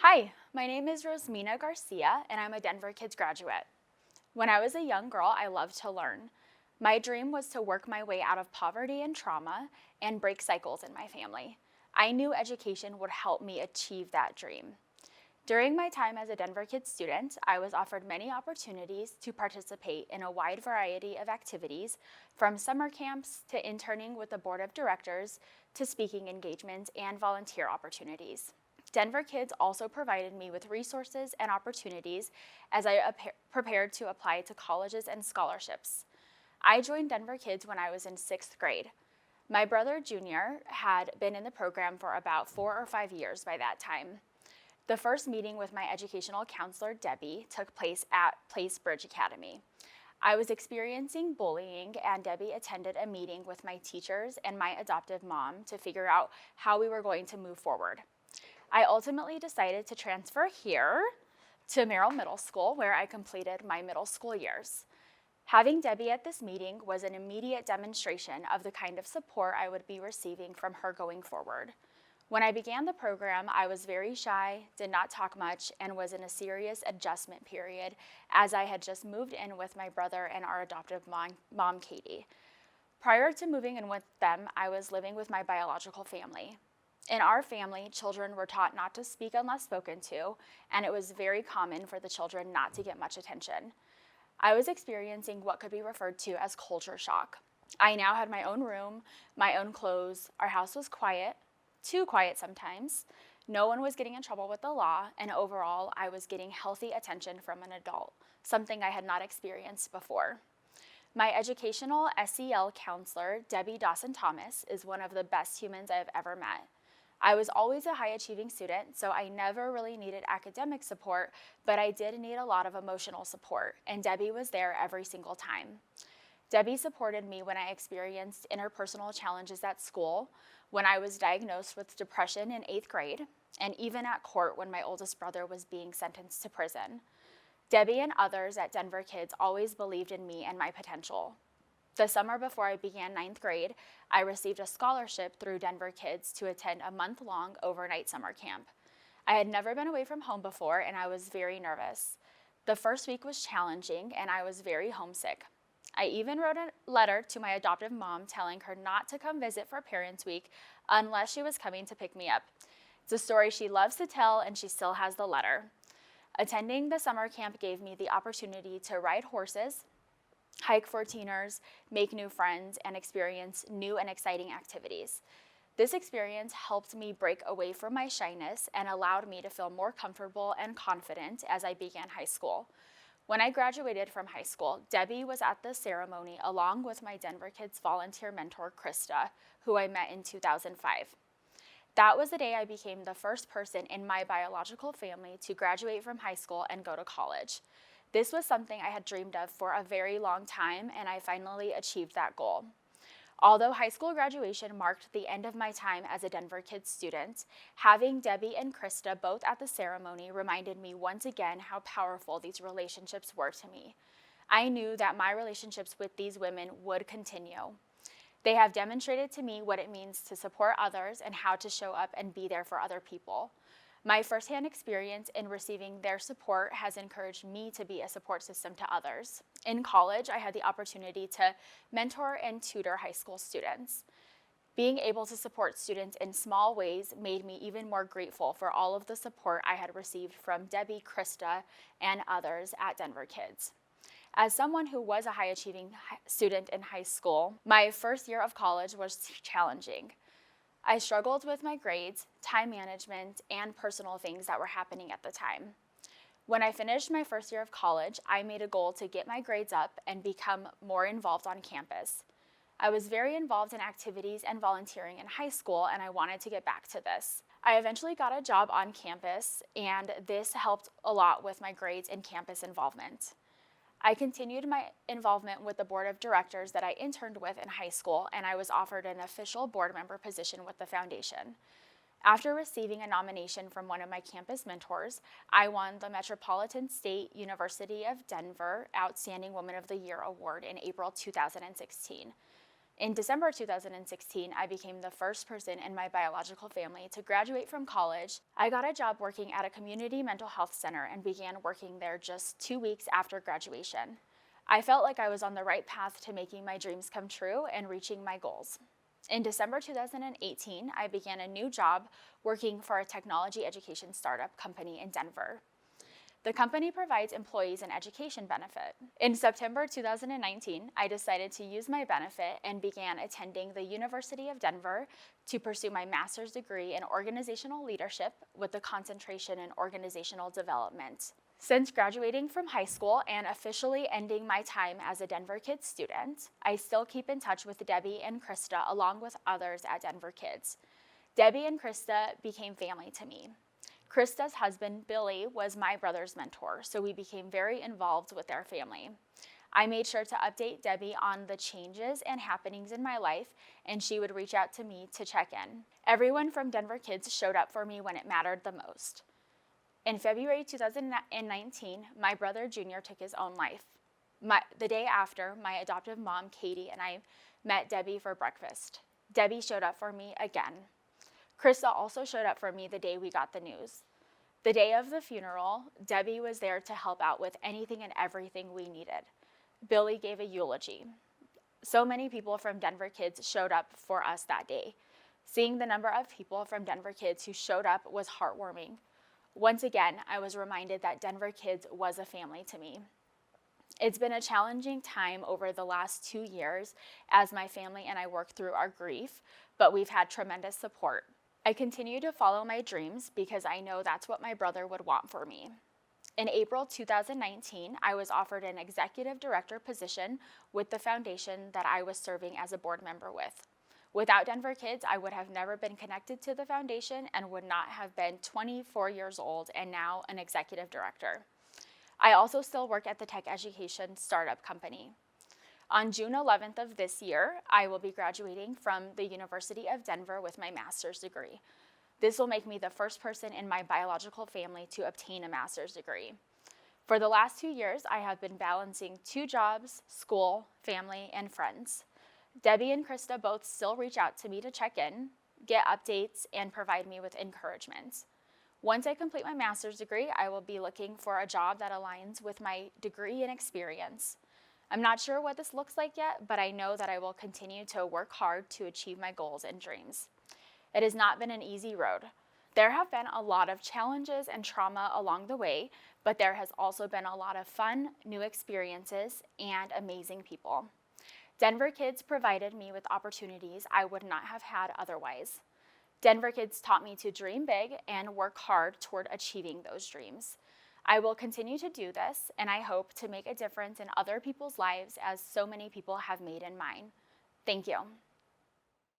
Hi, my name is Rosmina Garcia, and I'm a Denver Kids graduate. When I was a young girl, I loved to learn. My dream was to work my way out of poverty and trauma and break cycles in my family. I knew education would help me achieve that dream. During my time as a Denver Kids student, I was offered many opportunities to participate in a wide variety of activities, from summer camps to interning with the board of directors to speaking engagements and volunteer opportunities. Denver Kids also provided me with resources and opportunities as I prepared to apply to colleges and scholarships. I joined Denver Kids when I was in 6th grade. My brother, Junior, had been in the program for about 4 or 5 years by that time. The first meeting with my educational counselor, Debbie, took place at Place Bridge Academy. I was experiencing bullying, and Debbie attended a meeting with my teachers and my adoptive mom to figure out how we were going to move forward. I ultimately decided to transfer here to Merrill Middle School, where I completed my middle school years. Having Debbie at this meeting was an immediate demonstration of the kind of support I would be receiving from her going forward. When I began the program, I was very shy, did not talk much, and was in a serious adjustment period as I had just moved in with my brother and our adoptive mom, Katie. Prior to moving in with them, I was living with my biological family. In our family, children were taught not to speak unless spoken to, and it was very common for the children not to get much attention. I was experiencing what could be referred to as culture shock. I now had my own room, my own clothes, our house was quiet, too quiet sometimes, no one was getting in trouble with the law, and overall, I was getting healthy attention from an adult, something I had not experienced before. My educational SEL counselor, Debbie Dawson-Thomas, is one of the best humans I have ever met. I was always a high-achieving student, so I never really needed academic support, but I did need a lot of emotional support, and Debbie was there every single time. Debbie supported me when I experienced interpersonal challenges at school, when I was diagnosed with depression in 8th grade, and even at court when my oldest brother was being sentenced to prison. Debbie and others at Denver Kids always believed in me and my potential. The summer before I began 9th grade, I received a scholarship through Denver Kids to attend a month-long overnight summer camp. I had never been away from home before, and I was very nervous. The first week was challenging, and I was very homesick. I even wrote a letter to my adoptive mom telling her not to come visit for Parents Week unless she was coming to pick me up. It's a story she loves to tell, and she still has the letter. Attending the summer camp gave me the opportunity to ride horses, hike for teeners, make new friends, and experience new and exciting activities. This experience helped me break away from my shyness and allowed me to feel more comfortable and confident as I began high school. When I graduated from high school, Debbie was at the ceremony along with my Denver Kids volunteer mentor, Krista, who I met in 2005. That was the day I became the first person in my biological family to graduate from high school and go to college. This was something I had dreamed of for a very long time, and I finally achieved that goal. Although high school graduation marked the end of my time as a Denver Kids student, having Debbie and Krista both at the ceremony reminded me once again how powerful these relationships were to me. I knew that my relationships with these women would continue. They have demonstrated to me what it means to support others and how to show up and be there for other people. My firsthand experience in receiving their support has encouraged me to be a support system to others. In college, I had the opportunity to mentor and tutor high school students. Being able to support students in small ways made me even more grateful for all of the support I had received from Debbie, Krista, and others at Denver Kids. As someone who was a high-achieving student in high school, my first year of college was challenging. I struggled with my grades, time management, and personal things that were happening at the time. When I finished my first year of college, I made a goal to get my grades up and become more involved on campus. I was very involved in activities and volunteering in high school, and I wanted to get back to this. I eventually got a job on campus, and this helped a lot with my grades and campus involvement. I continued my involvement with the board of directors that I interned with in high school, and I was offered an official board member position with the foundation. After receiving a nomination from one of my campus mentors, I won the Metropolitan State University of Denver Outstanding Woman of the Year Award in April 2016. In December 2016, I became the first person in my biological family to graduate from college. I got a job working at a community mental health center and began working there just 2 weeks after graduation. I felt like I was on the right path to making my dreams come true and reaching my goals. In December 2018, I began a new job working for a technology education startup company in Denver. The company provides employees an education benefit. In September 2019, I decided to use my benefit and began attending the University of Denver to pursue my master's degree in organizational leadership with a concentration in organizational development. Since graduating from high school and officially ending my time as a Denver Kids student, I still keep in touch with Debbie and Krista along with others at Denver Kids. Debbie and Krista became family to me. Krista's husband, Billy, was my brother's mentor, so we became very involved with their family. I made sure to update Debbie on the changes and happenings in my life, and she would reach out to me to check in. Everyone from Denver Kids showed up for me when it mattered the most. In February 2019, my brother Junior took his own life. The day after, my adoptive mom, Katie, and I met Debbie for breakfast. Debbie showed up for me again. Krista also showed up for me the day we got the news. The day of the funeral, Debbie was there to help out with anything and everything we needed. Billy gave a eulogy. So many people from Denver Kids showed up for us that day. Seeing the number of people from Denver Kids who showed up was heartwarming. Once again, I was reminded that Denver Kids was a family to me. It's been a challenging time over the last 2 years as my family and I work through our grief, but we've had tremendous support. I continue to follow my dreams because I know that's what my brother would want for me. In April 2019, I was offered an executive director position with the foundation that I was serving as a board member with. Without Denver Kids, I would have never been connected to the foundation and would not have been 24 years old and now an executive director. I also still work at the tech education startup company. On June 11th of this year, I will be graduating from the University of Denver with my master's degree. This will make me the first person in my biological family to obtain a master's degree. For the last 2 years, I have been balancing 2 jobs, school, family, and friends. Debbie and Krista both still reach out to me to check in, get updates, and provide me with encouragement. Once I complete my master's degree, I will be looking for a job that aligns with my degree and experience. I'm not sure what this looks like yet, but I know that I will continue to work hard to achieve my goals and dreams. It has not been an easy road. There have been a lot of challenges and trauma along the way, but there has also been a lot of fun, new experiences, and amazing people. Denver Kids provided me with opportunities I would not have had otherwise. Denver Kids taught me to dream big and work hard toward achieving those dreams. I will continue to do this, and I hope to make a difference in other people's lives as so many people have made in mine. Thank you.